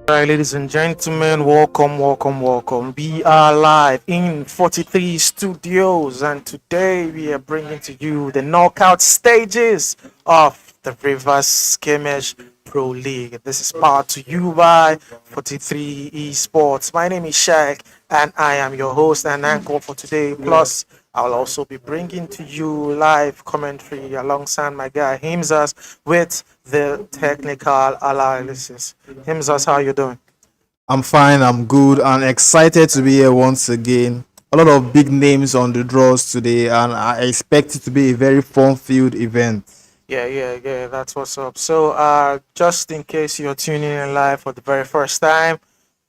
Right, ladies and gentlemen, welcome. We are live in 43 studios, and today we are bringing to you the knockout stages of the Rivers Skirmish Pro League. This is powered to you by 43 Esports. My name is Shaq, and I am your host and anchor for today. Plus, I'll also be bringing to you live commentary alongside my guy Himzas with the technical analysis. Himzas, how you doing? I'm fine, I'm good, and excited to be here once again. A lot of big names on the draws today, and I expect it to be a very fun-filled event. Yeah. That's what's up. So, just in case you're tuning in live for the very first time,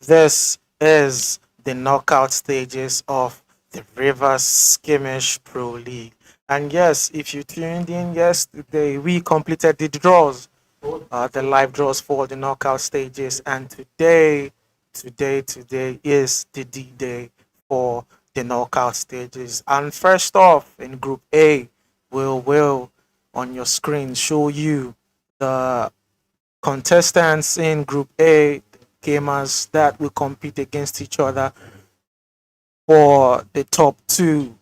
this is the knockout stages of the Rivers Skirmish Pro League. And yes, if you tuned in yesterday, we completed the draws, the live draws for the knockout stages. And today is the D Day for the knockout stages. And first off, in Group A, will on your screen show you the contestants in Group A, gamers that will compete against each other for the top two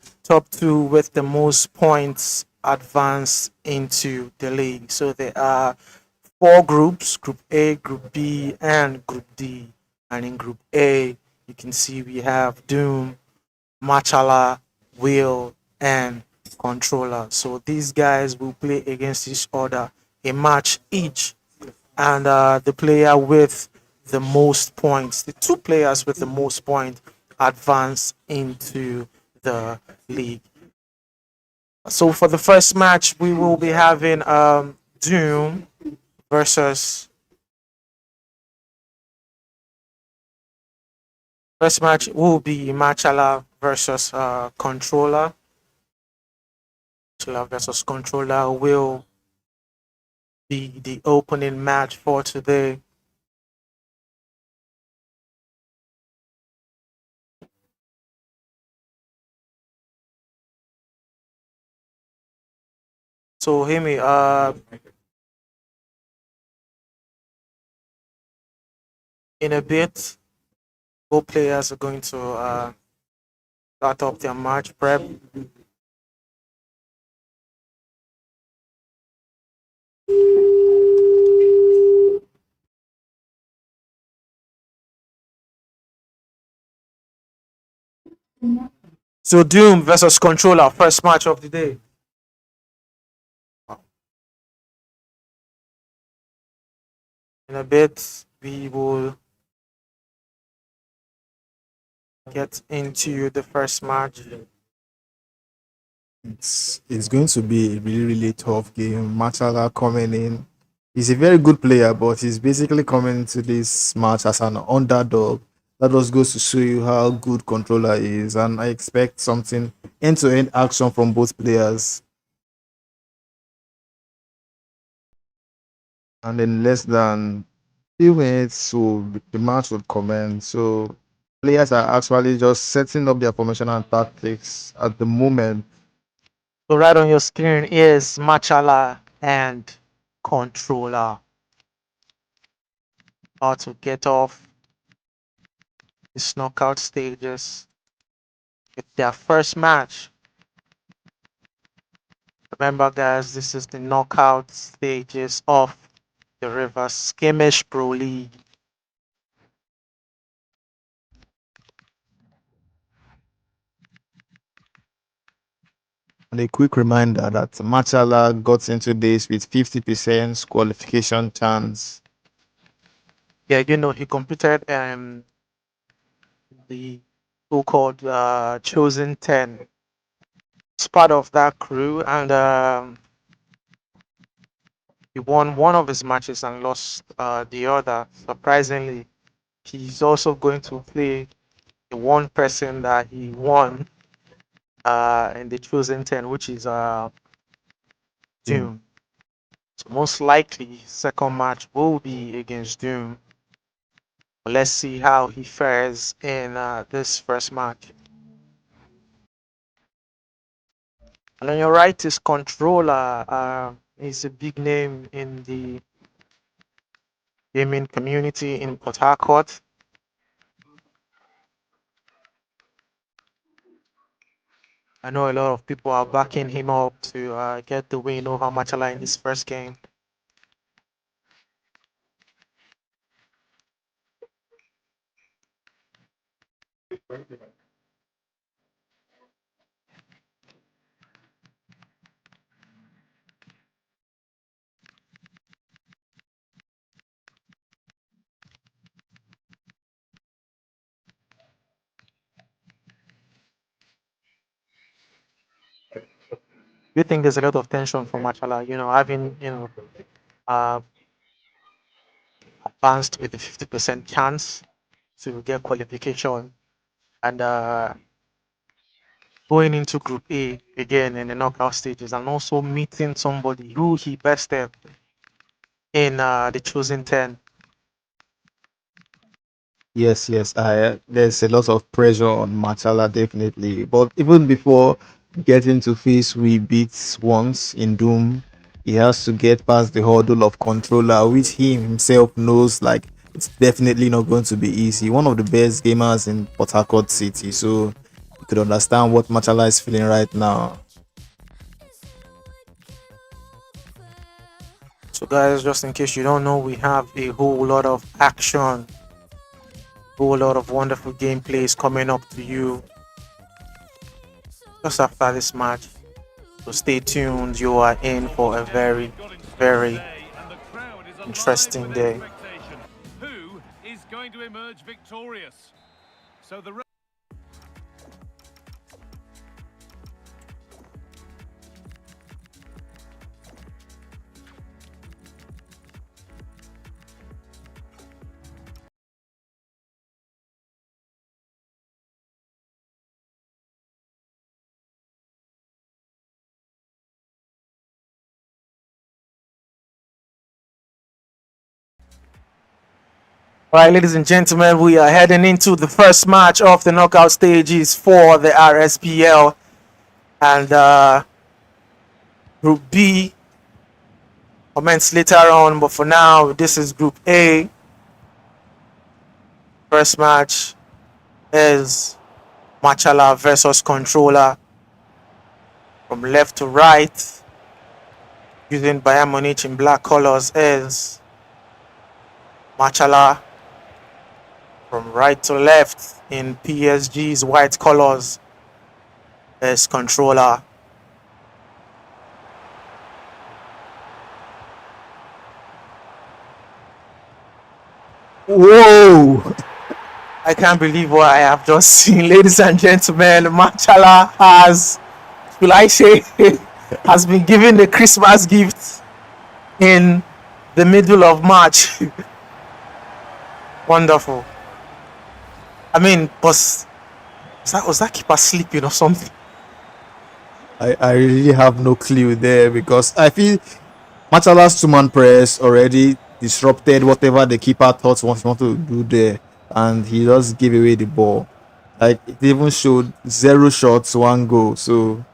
with the most points advance into the league. So there are four groups: Group A, Group B, and Group D. And in Group A, you can see we have Doom, Machala, Will, and Controller. So these guys will play against each other a match each, and the player with the most points, the two players with the most points, advance into the league. So for the first match, we will be having Doom versus first match will be Machala versus Controller. Machala versus Controller will the opening match for today. So Himi, in a bit, both players are going to start up their match prep. So Doom versus Controller, first match of the day. In a bit, we will get into the first match. It's going to be a really tough game. Machala coming in. He's a very good player, but he's basically coming into this match as an underdog. That just goes to show you how good controller is, and I expect something end-to-end action from both players. And in less than few minutes, so the match would commence. So players are actually just setting up their formation and tactics at the moment. So right on your screen is Machala and Controller how to get off the knockout stages with their first match. Remember, guys, this is the knockout stages of the River Skirmish Pro League. And a quick reminder that Machala got into this with 50% qualification chance. Yeah, he competed the so-called Chosen 10. It's part of that crew, and he won one of his matches and lost the other. Surprisingly, he's also going to play the one person that he won in the Chosen 10, which is Mm. Doom. So most likely, second match will be against Doom. Let's see how he fares in this first match. And on your right is Controller. He's a big name in the gaming community in Port Harcourt. I know a lot of people are backing him up to get the win over Machala in this first game. Do you think there's a lot of tension for Machala? Having uh, advanced with a 50% chance to get qualification and going into Group A again in the knockout stages and also meeting somebody who he bested in the chosen 10. Yes, yes. I There's a lot of pressure on Machala definitely. But even before getting to face we beats once in Doom, he has to get past the hurdle of controller, which he himself knows like it's definitely not going to be easy. One of the best gamers in Port Harcourt City, so you could understand what Machala is feeling right now. So, guys, just in case you don't know, we have a whole lot of action, whole lot of wonderful gameplays coming up to you just after this match. So, stay tuned. You are in for a very, very interesting day. Who is going to emerge victorious? So the All right, ladies and gentlemen, we are heading into the first match of the knockout stages for the RSPL and Group B commence later on, but for now, this is Group A. First match is Machala versus Controller from left to right, using Bayern Munich in black colors is Machala. From right to left in PSG's white colors is Controller. Whoa! I can't believe what I have just seen, ladies and gentlemen. Machala has, will I say, has been given a Christmas gift in the middle of March. Wonderful. I mean, was that keeper sleeping or something? I really have no clue there because I feel Machala's two-man press already disrupted whatever the keeper thought he wanted to do there, and he just gave away the ball. Like it even showed 0 shots, 1 goal. So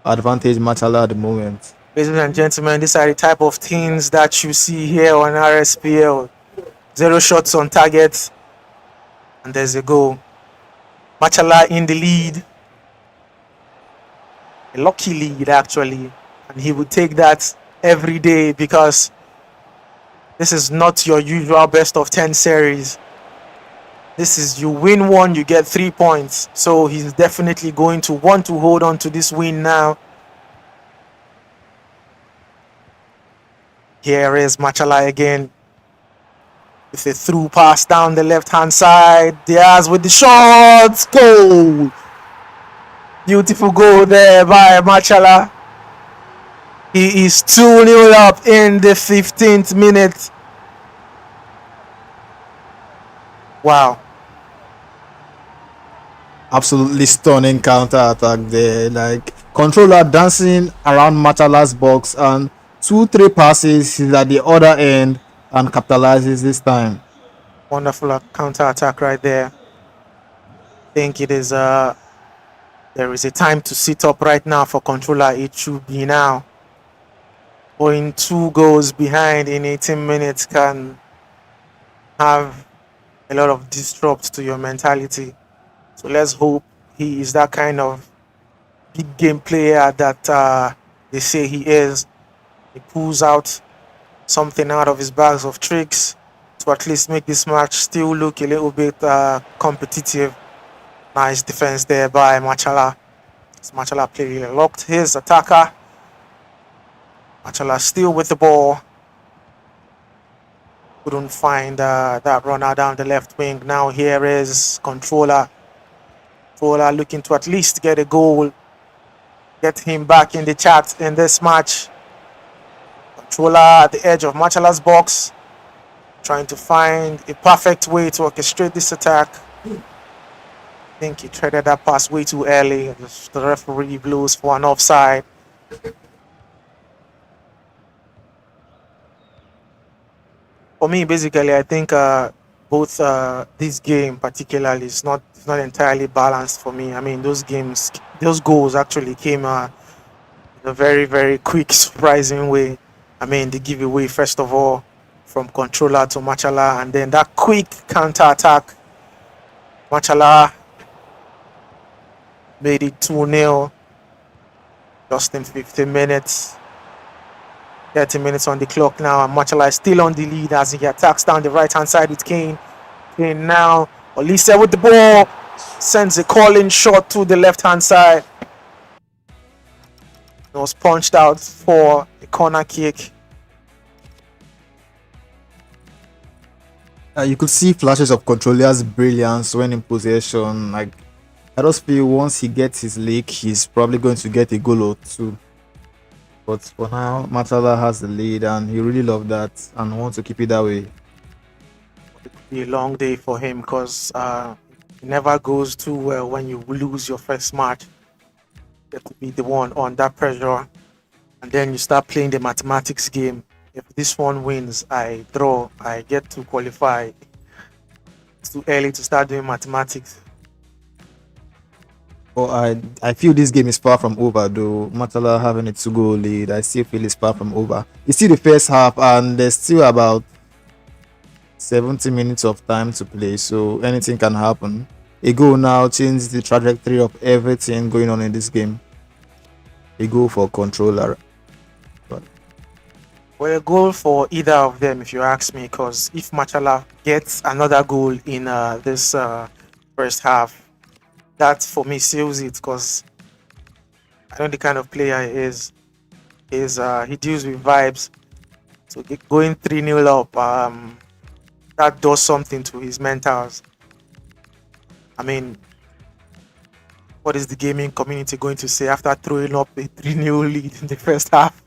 advantage Machala at the moment. Ladies and gentlemen, these are the type of things that you see here on RSPL. 0 shots on target, and there's a goal. Machala in the lead. A lucky lead, actually. And he would take that every day because this is not your usual best of 10 series. This is you win one, you get 3 points. So he's definitely going to want to hold on to this win now. Here is Machala again with a through pass down the left-hand side. Diaz with the shot. Goal! Beautiful goal there by Machala. He is 2-0 up in the 15th minute. Wow. Absolutely stunning counter attack there. Like controller dancing around Machala's box and 2-3 passes. He's at the other end and capitalizes this time. Wonderful counter attack right there. I think it is there is a time to sit up right now for Controller. It should be now. going 2 goals behind in 18 minutes can have a lot of disrupt to your mentality. So let's hope he is that kind of big game player that they say he is. He pulls out something out of his bags of tricks to at least make this match still look a little bit competitive. Nice defense there by Machala. Machala play locked his attacker. Machala still with the ball. Couldn't find that runner down the left wing. Now here is Controller. Controller looking to at least get a goal. Get him back in the chat in this match. Controller at the edge of Machala's box. Trying to find a perfect way to orchestrate this attack. I think he threaded that pass way too early. The referee blows for an offside. For me, basically, I think both this game particularly is not entirely balanced for me. I mean, those goals actually came in a very, very quick, surprising way. I mean, the giveaway first of all from Controller to Machala, and then that quick counter attack. Machala made it 2-0 just in 15 minutes. 30 minutes on the clock now, and Machala is still on the lead as he attacks down the right-hand side with Kane. Kane now, Olise with the ball, sends a calling shot to the left-hand side. It was punched out for a corner kick. You could see flashes of Controller's brilliance when in possession. Like, I just feel once he gets his lick, he's probably going to get a goal or two. But for now, Matala has the lead, and he really loved that and wants to keep it that way. It could be a long day for him because it never goes too well when you lose your first match. You have to be the one under pressure, and then you start playing the mathematics game. If this one wins, I draw, I get to qualify. It's too early to start doing mathematics. But I feel this game is far from over though. Matala having a 2-goal lead, I still feel it's far from over. It's still the first half, and there's still about 70 minutes of time to play, so anything can happen. A goal now changes the trajectory of everything going on in this game. A goal for Controller. Well, a goal for either of them, if you ask me, because if Machala gets another goal in this first half, that for me seals it, because I know the kind of player he is. He deals with vibes. So going 3-0 up, that does something to his mentals. I mean, what is the gaming community going to say after throwing up a 3-0 lead in the first half?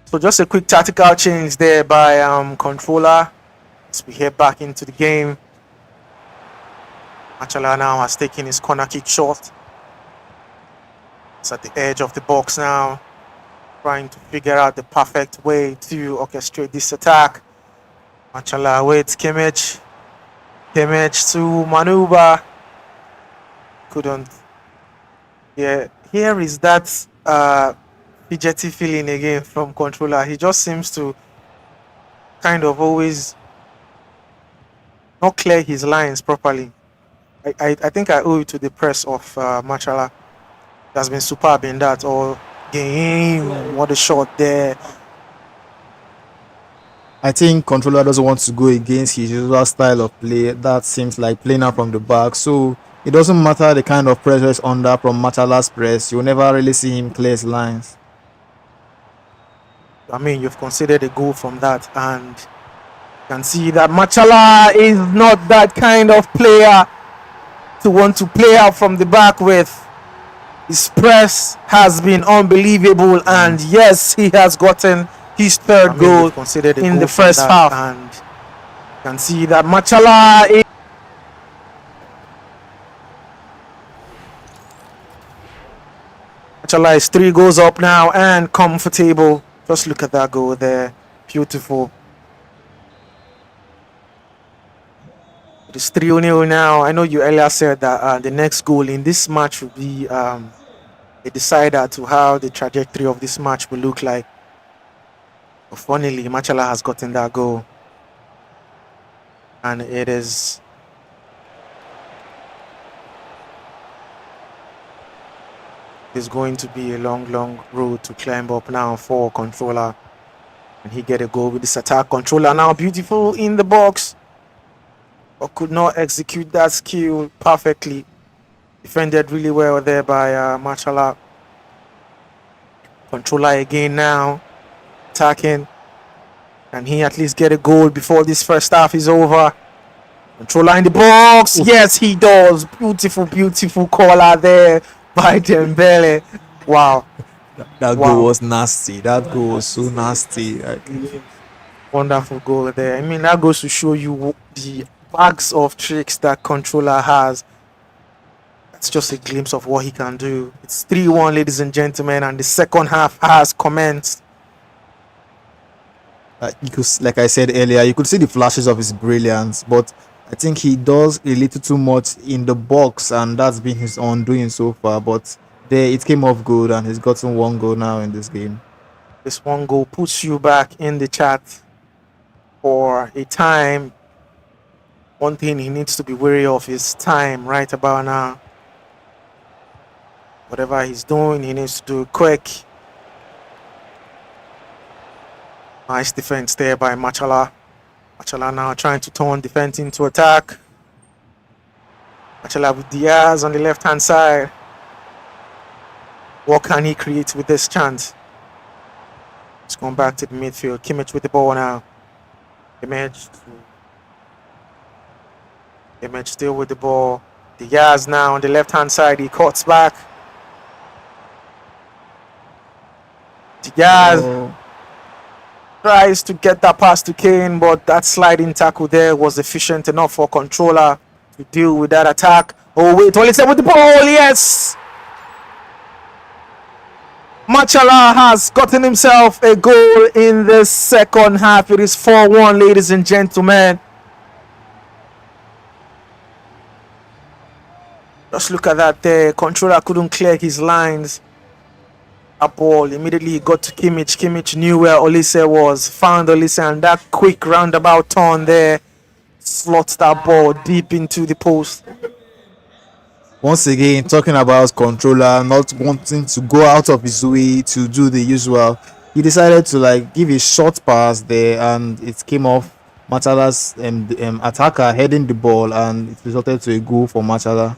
So just a quick tactical change there by Controller as we head back into the game. Machala now has taken his corner kick shot. It's at the edge of the box now, trying to figure out the perfect way to orchestrate this attack. Machala with Kimmich. Kimmich to maneuver. Couldn't. Yeah, here is that fidgety feeling again from Controller. He just seems to kind of always not clear his lines properly. I think I owe it to the press of Machala. That's been superb in that all game. What a shot there. I think Controller doesn't want to go against his usual style of play. That seems like playing out from the back. So it doesn't matter the kind of pressure is under from Machala's press. You'll never really see him clear his lines. I mean, you've considered a goal from that, and you can see that Machala is not that kind of player to want to play out from the back with. His press has been unbelievable, and yes, he has gotten his third goal in the first half. And you can see that Machala is 3 goals up now and comfortable. Just look at that goal there. Beautiful. It is 3-0 now. I know you earlier said that the next goal in this match will be a decider to how the trajectory of this match will look like. But funnily, Machala has gotten that goal. And it is going to be a long road to climb up now for Controller. And he get a goal with this attack. Controller now beautiful in the box, but could not execute that skill perfectly. Defended really well there by Machala. Controller again now, attacking. Can he at least get a goal before this first half is over? Controller in the box. Yes, he does. Beautiful caller there by Dembele. Wow. That goal was nasty. That goal was so nasty. Wonderful goal there. I mean, that goes to show you the bags of tricks that Controller has. That's just a glimpse of what he can do. It's 3-1, ladies and gentlemen, and the second half has commenced. You could, like I said earlier, you could see the flashes of his brilliance, but I think he does a little too much in the box, and that's been his undoing so far. But there, it came off good, and he's gotten one goal now in this game. This one goal puts you back in the chat for a time. One thing he needs to be wary of is time right about now. Whatever he's doing, he needs to do it quick. Nice defense there by Machala. Machala now trying to turn defense into attack. Machala with Diaz on the left-hand side. What can he create with this chance? It's going back to the midfield. Kimmich with the ball now. Kimmich still with the ball. Diaz now on the left-hand side. He cuts back. Diaz tries to get that pass to Kane, but that sliding tackle there was efficient enough for Controller to deal with that attack. Oh wait, Olise with the ball, yes! Machala has gotten himself a goal in the second half. It is 4-1, ladies and gentlemen. Just look at that there. Controller couldn't clear his lines. That ball immediately he got to Kimmich. Kimmich knew where Olise was, found Olise, and that quick roundabout turn there slots that ball deep into the post. Once again, talking about Controller not wanting to go out of his way to do the usual, he decided to give a short pass there, and it came off Machala's attacker heading the ball, and it resulted to a goal for Machala.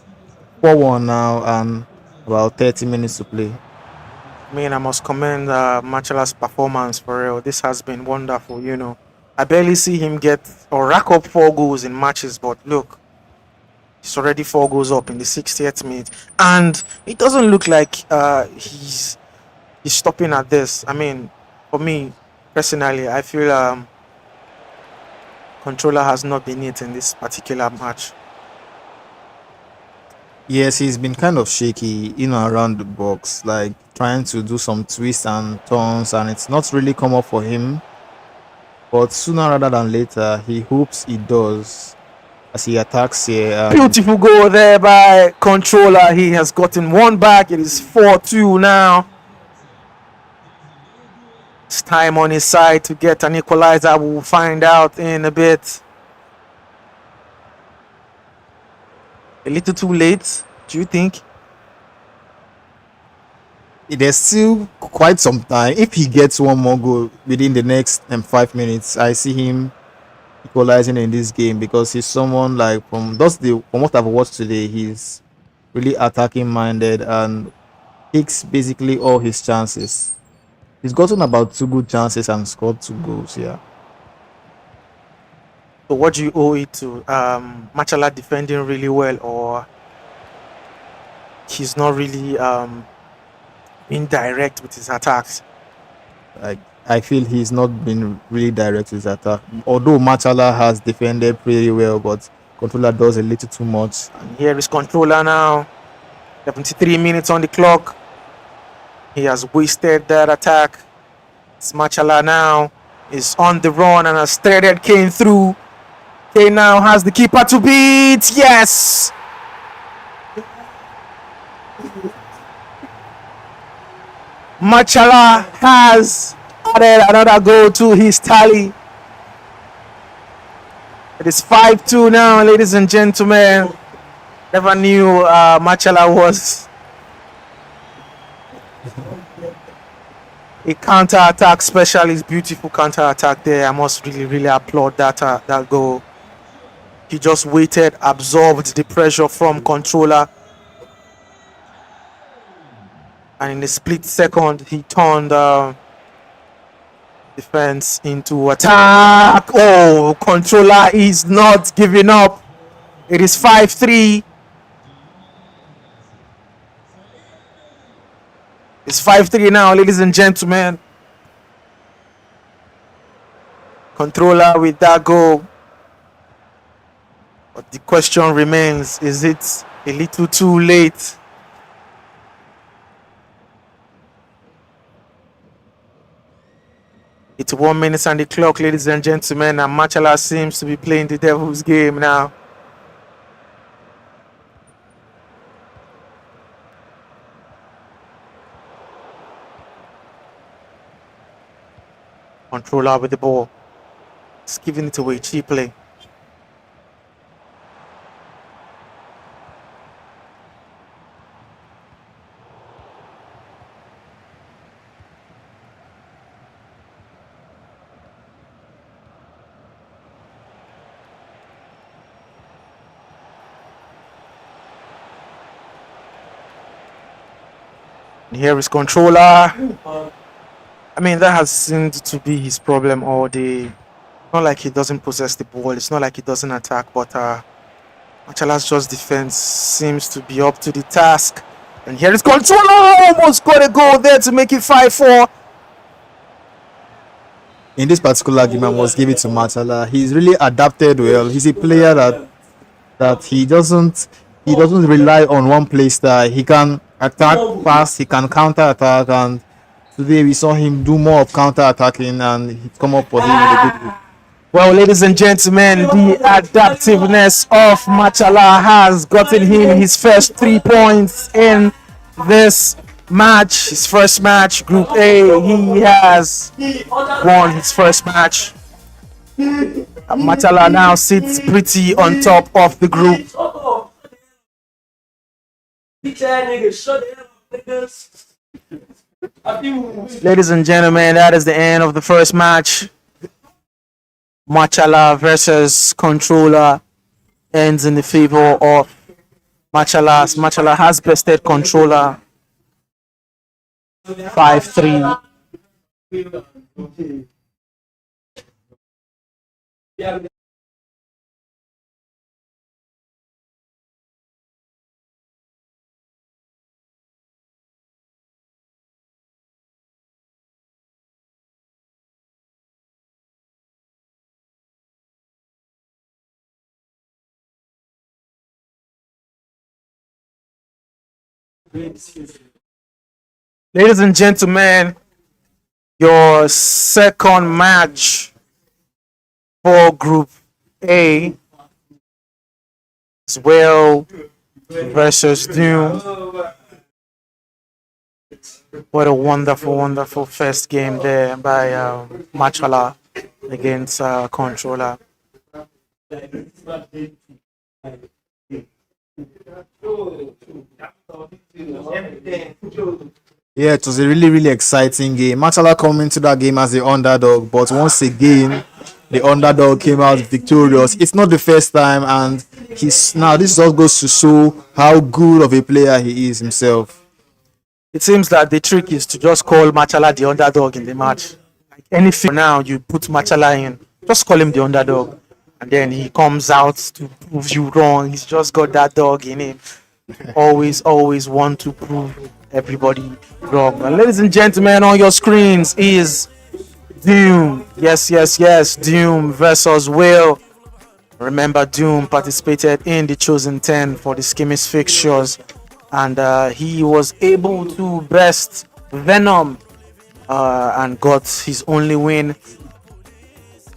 4-1 now, and about 30 minutes to play. I mean, I must commend Machala's performance for real. This has been wonderful, you know. I barely see him get or rack up 4 goals in matches, but look, he's already 4 goals up in the 60th minute, and it doesn't look like he's stopping at this. I mean, for me personally, I feel Controller has not been it in this particular match. Yes, he's been kind of shaky in and around the box, trying to do some twists and turns, and it's not really come up for him. But sooner rather than later, he hopes it does as he attacks here. Beautiful goal there by Controller. He has gotten one back. It is 4-2 now. It's time on his side to get an equalizer. We'll find out in a bit. A little too late, do you think? There's still quite some time. If he gets one more goal within the next 5 minutes, I see him equalizing in this game, because he's someone from what I've watched today, he's really attacking minded and takes basically all his chances. He's gotten about 2 good chances and scored 2 goals. Yeah. So what do you owe it to? Machala defending really well, or he's not really indirect with his attacks? I feel he's not been really direct with his attack. Although Machala has defended pretty well, but Controller does a little too much. And here is Controller now. 73 minutes on the clock. He has wasted that attack. It's Machala now is on the run and has threaded Kane through. Kane now has the keeper to beat. Yes! Machala has added another goal to his tally. It is 5-2 now, ladies and gentlemen. Never knew Machala was a counter-attack specialist. Beautiful counter-attack there. I must really applaud that goal. He just waited, absorbed the pressure from controller, and in a split second he turned defense into attack. Oh, controller is not giving up. It is 5-3. It's 5-3 now, ladies and gentlemen. Controller with that goal. But the question remains, is it a little too late? It's 1 minute on the clock, ladies and gentlemen, and Machala seems to be playing the devil's game now. Controller with the ball. It's giving it away cheaply. And here is controller. I mean, that has seemed to be his problem all day. Not like he doesn't possess the ball. It's not like he doesn't attack, but Machala's just defense seems to be up to the task. And here is controller. Almost got a goal there to make it 5-4. In this particular game, I must give it to Machala. He's really adapted well. He's a player that he doesn't rely on one play style. He can attack fast, he can counter attack, and today we saw him do more of counter attacking, and he come up for him in a good way. Well, ladies and gentlemen, the adaptiveness of Machala has gotten him his first 3 points in this match. His first match, Group A. He has won his first match. Machala now sits pretty on top of the group. Ladies and gentlemen, that is the end of the first match. Machala versus controller ends in the favor of Machala. Machala has bested controller 5-3. Ladies and gentlemen, your second match for Group A is Well versus Doom. What a wonderful first game there by Machala against Controller. Yeah, it was a really exciting game. Machala coming into that game as the underdog, but once again, the underdog came out victorious. It's not the first time, and this just goes to show how good of a player he is himself. It seems that the trick is to just call Machala the underdog in the match. Like anything now, you put Machala in, just call him the underdog, and then he comes out to prove you wrong. He's just got that dog in him. Always want to prove everybody wrong. And ladies and gentlemen, on your screens is Doom. Yes, Doom versus Will. Remember, Doom participated in the Chosen 10 for the Skirmish fixtures, and he was able to best Venom and got his only win.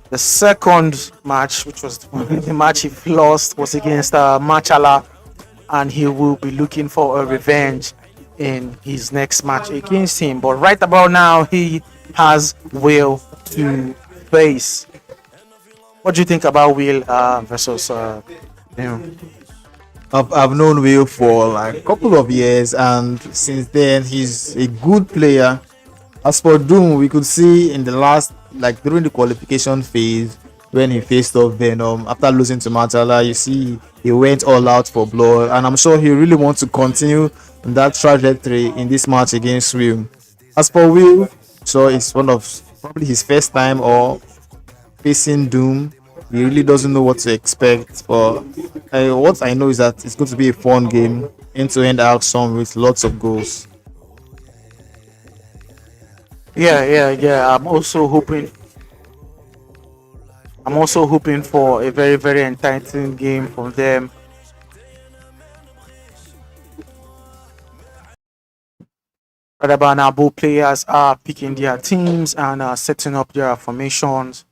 The second match, which was the match he lost, was against Machala, and he will be looking for a revenge in his next match against him. But right about now, he has Will to face. What do you think about Will versus him? I've known Will for like a couple of years, and since then he's a good player. As for Doom, we could see in the last, like during the qualification phase, when he faced off Venom after losing to Matala, you see he went all out for blood, and I'm sure he really wants to continue in that trajectory in this match against Will. As for Will, so it's one of probably his first time or facing Doom. He really doesn't know what to expect. But what I know is that it's going to be a fun game, end-to-end action with lots of goals. Yeah. I'm also hoping for a very, very enticing game from them. Right about now, both players are picking their teams and setting up their formations.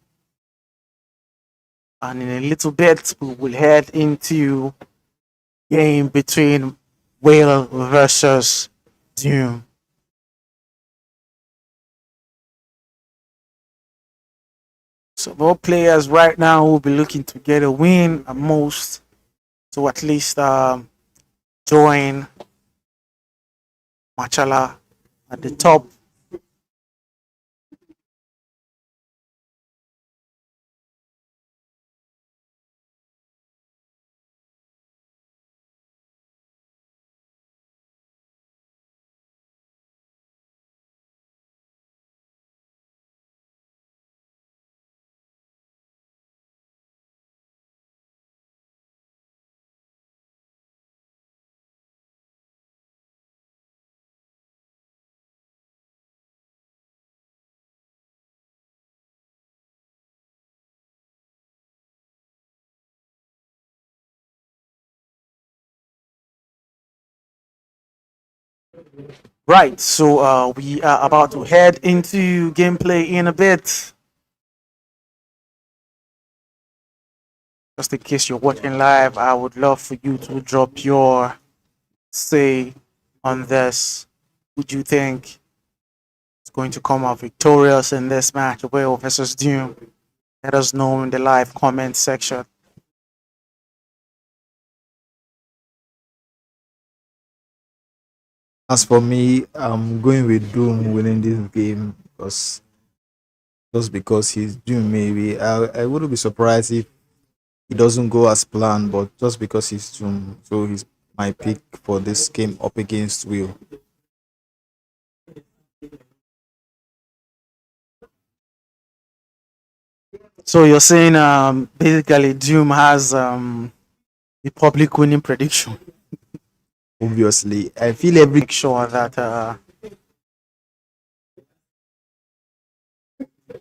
And in a little bit, we will head into game between Whale versus Doom. So both players right now will be looking to get a win at most to at least join Machala at the top. Right, so we are about to head into gameplay in a bit. Just in case you're watching live, I would love for you to drop your say on this. Would you think it's going to come out victorious in this match, Whale versus Doom? Let us know in the live comment section. As for me, I'm going with Doom winning this game because just because he's Doom. Maybe I wouldn't be surprised if it doesn't go as planned, but just because he's Doom, so he's my pick for this game up against Will. So you're saying basically Doom has the public winning prediction. Obviously, I feel every Make sure that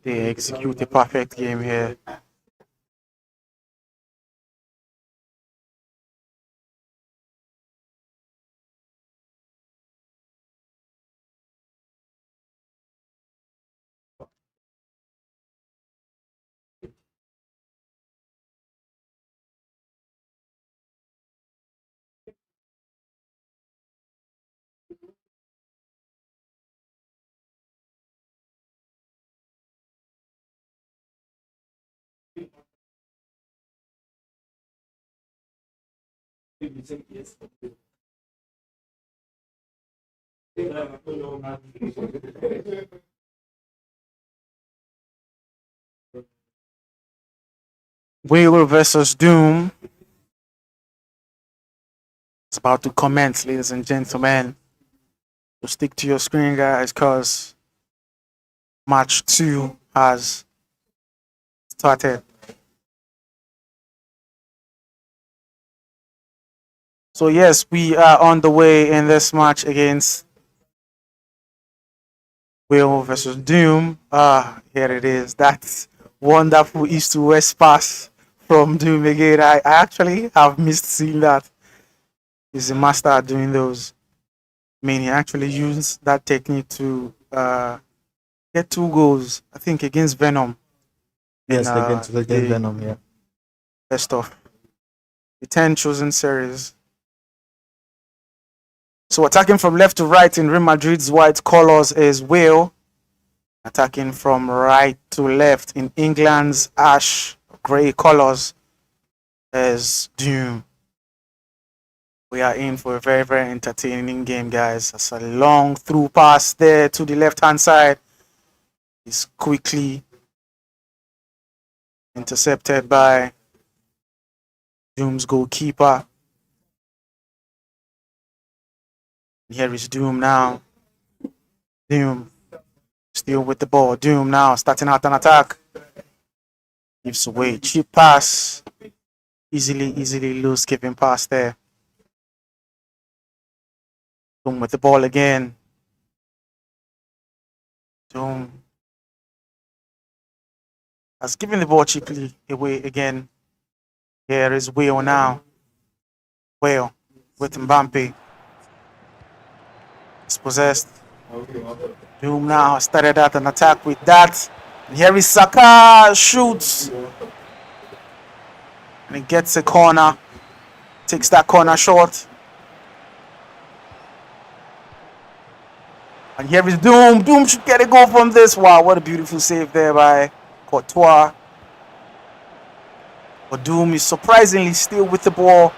they execute a perfect game here. Whale versus Doom is about to commence, ladies and gentlemen. So stick to your screen, guys, because match 2 has started. So yes, we are on the way in this match against Whale versus Doom. Here it is. That's wonderful east to west pass from Doom again. I actually have missed seeing that. He's a master at doing those. I mean, he actually used that technique to get 2 goals, I think, against Venom in yes against the Venom. Yeah, best of the 10 chosen series. So attacking from left to right in Real Madrid's white colors is Will. Attacking from right to left in England's ash grey colors is Doom. We are in for a very, very entertaining game, guys. That's a long through pass there to the left-hand side. It's quickly intercepted by Doom's goalkeeper. Here is Doom now. Doom still with the ball. Doom now starting out an attack. Gives away. Cheap pass. Easily loose giving pass there. Doom with the ball again. Doom has given the ball cheaply away again. Here is Will now. Will with Mbappe. It's possessed. Doom now started out an attack with that. And here is Saka. Shoots. And he gets a corner. Takes that corner short. And here is Doom. Doom should get a goal from this. Wow, what a beautiful save there by Courtois. But Doom is surprisingly still with the ball.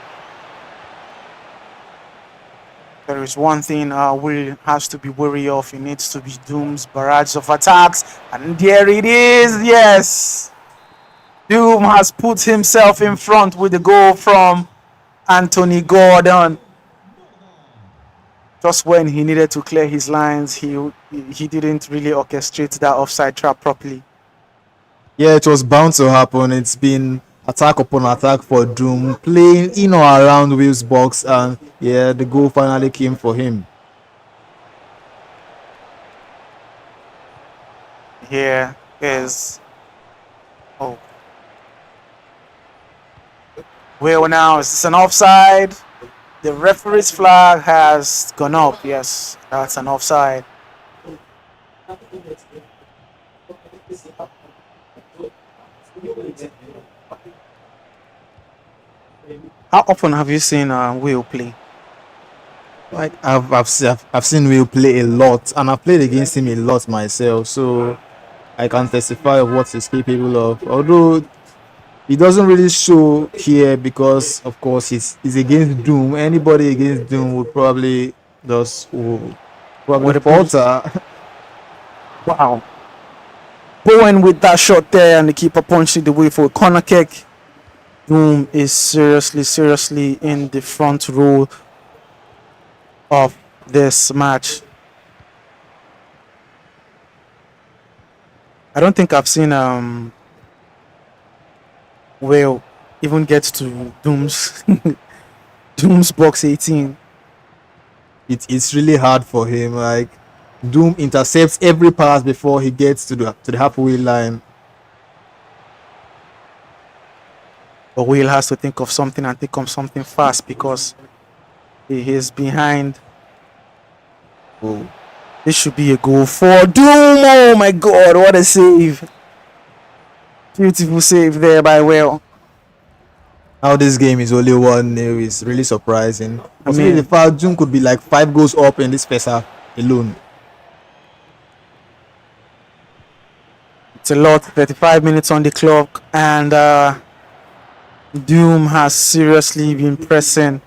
There is one thing Will has to be wary of. He needs to be Doom's barrage of attacks. And there it is. Yes. Doom has put himself in front with the goal from Anthony Gordon. Just when he needed to clear his lines, he didn't really orchestrate that offside trap properly. Yeah, it was bound to happen. It's been attack upon attack for Doom, playing in or around Will's box, and yeah, the goal finally came for him. Here is Will now. Is this an offside? The referee's flag has gone up. Yes, that's an offside. How often have you seen Will play? Like I've seen Will play a lot, and I've played against him a lot myself, so I can testify of what he's capable of. Although he doesn't really show here because, of course, he's against Doom. Anybody against Doom would probably falter. Wow. Bowen with that shot there, and the keeper punched it away for a corner kick. Doom is seriously in the front row of this match. I don't think I've seen Will even get to Doom's Doom's box 18. It's really hard for him. Like Doom intercepts every pass before he gets to the halfway line. But Will has to think of something and think of something fast because he is behind. Oh, this should be a goal for Doom. Oh my God, what a save! Beautiful save there by Will. How this game is only 1-0 is really surprising. I mean, the fact Doom could be like 5 goals up in this first half alone. It's a lot. 35 minutes on the clock, and Doom has seriously been pressing.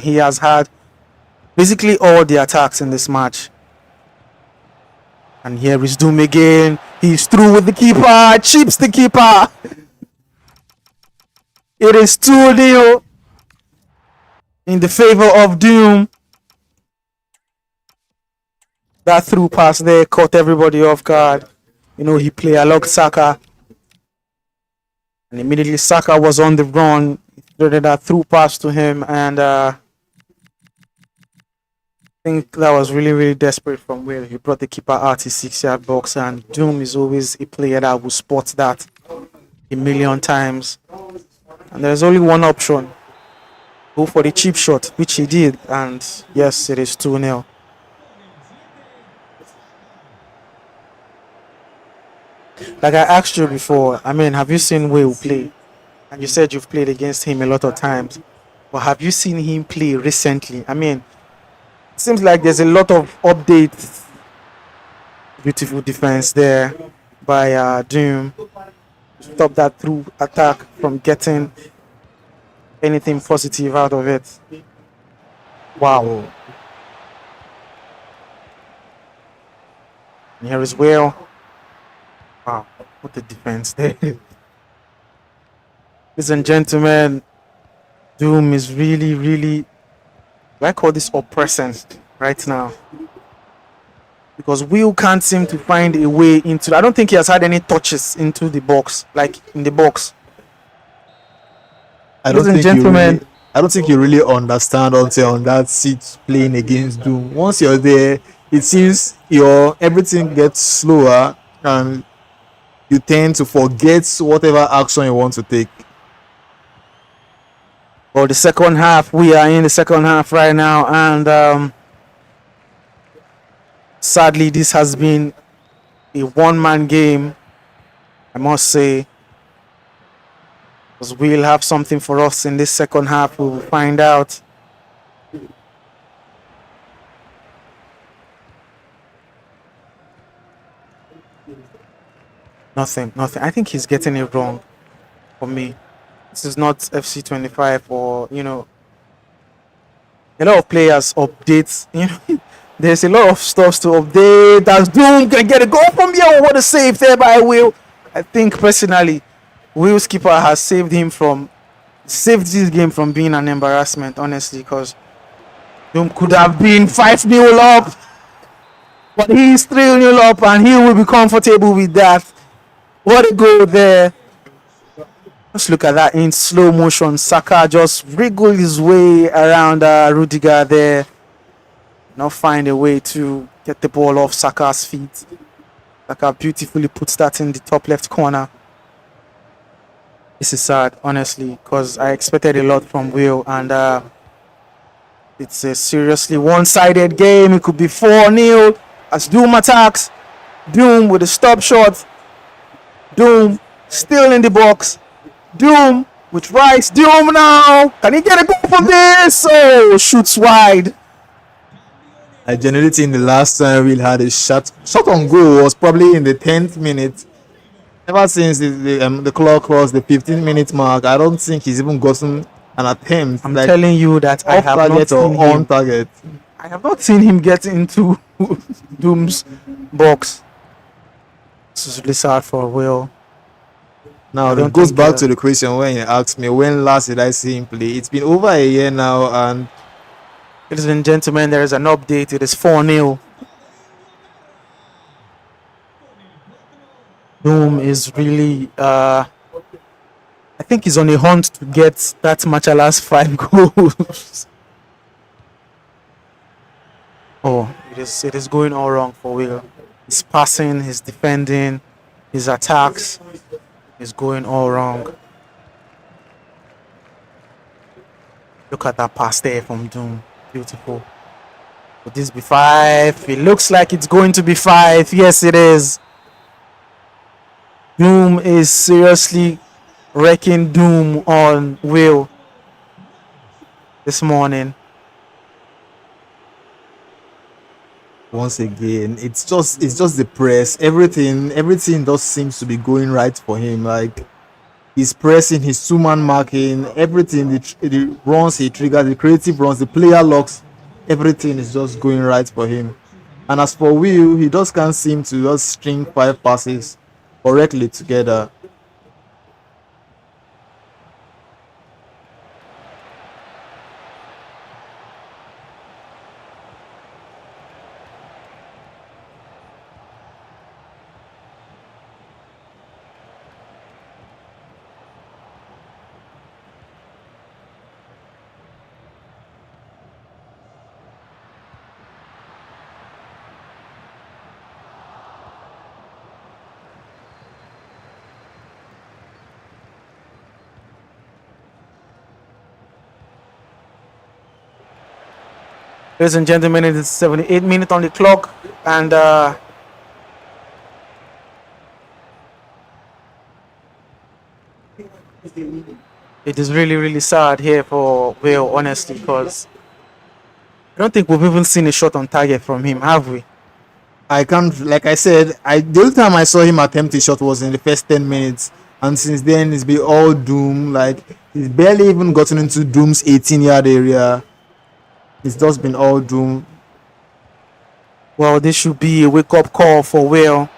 He has had basically all the attacks in this match. And here is Doom again. He's through with the keeper. Chips the keeper. It is 2-0 in the favor of Doom. That through pass there caught everybody off guard. You know, he played along Saka. And immediately Saka was on the run. He threaded that through pass to him. And I think that was really desperate from Will. He brought the keeper out his 6-yard box. And Doom is always a player that will spot that a million times. And there's only one option. Go for the cheap shot, which he did. And yes, it is 2-0. Like I asked you before, I mean, have you seen Will play? And you said you've played against him a lot of times. But have you seen him play recently? I mean, it seems like there's a lot of updates. Beautiful defense there by Doom. Stop that through attack from getting anything positive out of it. Wow. Oh, And here is Will. Wow. What a defense there. Ladies and gentlemen, Doom is really, really, I call this oppressing right now. Because Will can't seem to find a way into. I don't think he has had any touches into the box, like in the box. I don't Ladies and think you really. gentlemen, I don't think you really understand until on that seat playing against Doom. Once you're there, it seems your everything gets slower and you tend to forget whatever action you want to take. for the second half, we are in the second half right now, and sadly, this has been a one-man game, I must say. Because we'll have something for us in this second half. We will find out. Nothing. I think he's getting it wrong for me. This is not FC25 or, a lot of players updates. There's a lot of stuff to update. As Doom can get a goal from here. What a save there by Will. I think personally, Will's keeper has saved this game from being an embarrassment, honestly, because Doom could have been 5-0 up, but he's 3-0 up, and he will be comfortable with that. What a goal there. Just look at that in slow motion. Saka just wriggled his way around Rudiger there. Now find a way to get the ball off Saka's feet. Saka beautifully puts that in the top left corner. This is sad, honestly, because I expected a lot from Will, and it's a seriously one-sided game. It could be 4-0 as Doom attacks. Doom with a stop shot. Doom still in the box. Doom with Rice. Doom now. Can he get a goal from this? Oh, shoots wide. I genuinely think the last time we had a shot on goal was probably in the 10th minute. Ever since the clock crossed the 15-minute mark, I don't think he's even gotten an attempt. I'm telling you that I off have not target or seen on him. target. I have not seen him get into Doom's box. This is really sad for Will. Now, it goes back to the question when you asked me, when last did I see him play? It's been over a year now, and ladies and gentlemen, there is an update. It is 4-0. Doom is really, I think he's on a hunt to get that Macala's 5 goals. Oh, it is going all wrong for Will. His passing, his defending, his attacks is going all wrong. Look at that pass there from Doom. Beautiful. Would this be 5? It looks like it's going to be 5. Yes, it is. Doom is seriously wrecking Doom on Will this morning. once again, it's just the press. Everything just seems to be going right for him. Like he's pressing, his 2-man marking, everything, the runs he triggers, the creative runs, the player locks, everything is just going right for him. And as for Will, he just can't seem to just string 5 passes correctly together. Ladies and gentlemen, it is 78 minutes on the clock, and It is really, really sad here for Will, honestly, because I don't think we've even seen a shot on target from him, have we? I can't, like I said, the only time I saw him attempt a shot was in the first 10 minutes, and since then it's been all Doom. Like he's barely even gotten into Doom's 18-yard area. It's just been all Doom. Well, this should be a wake-up call for Will.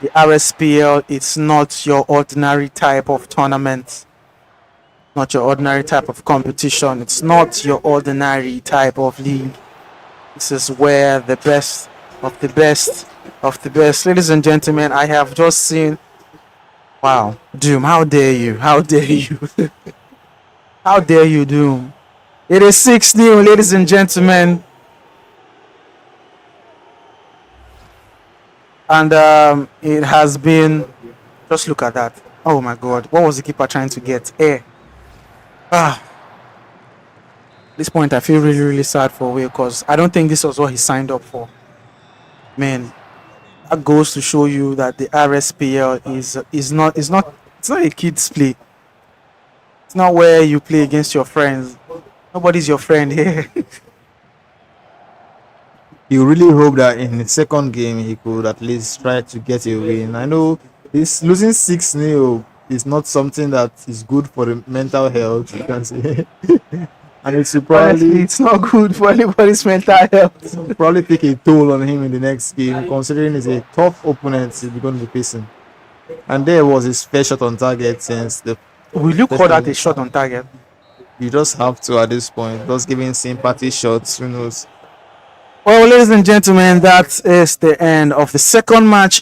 The RSPL, it's not your ordinary type of tournament, not your ordinary type of competition. It's not your ordinary type of league. This is where the best of the best of the best. Ladies and gentlemen, I have just seen. Wow, Doom, how dare you? How dare you? How dare you, Doom? It is 6-0, ladies and gentlemen. And it has been. Just look at that. Oh my god. What was the keeper trying to get? Air. At this point, I feel really, really sad for Will because I don't think this was what he signed up for. Man, that goes to show you that the RSPL is not a kids play. It's not where you play against your friends. Nobody's your friend here. You really hope that in the second game he could at least try to get a win. I know this losing 6-0 is not something that is good for the mental health, you can say. And it should Honestly, it's not good for anybody's mental health. probably take a toll on him in the next game, considering it's a tough opponent he's going to be facing. And there was his first shot on target since the. Will you call that a shot on target? You just have to at this point, just giving sympathy shots, who knows. Well, ladies and gentlemen, that is the end of the second match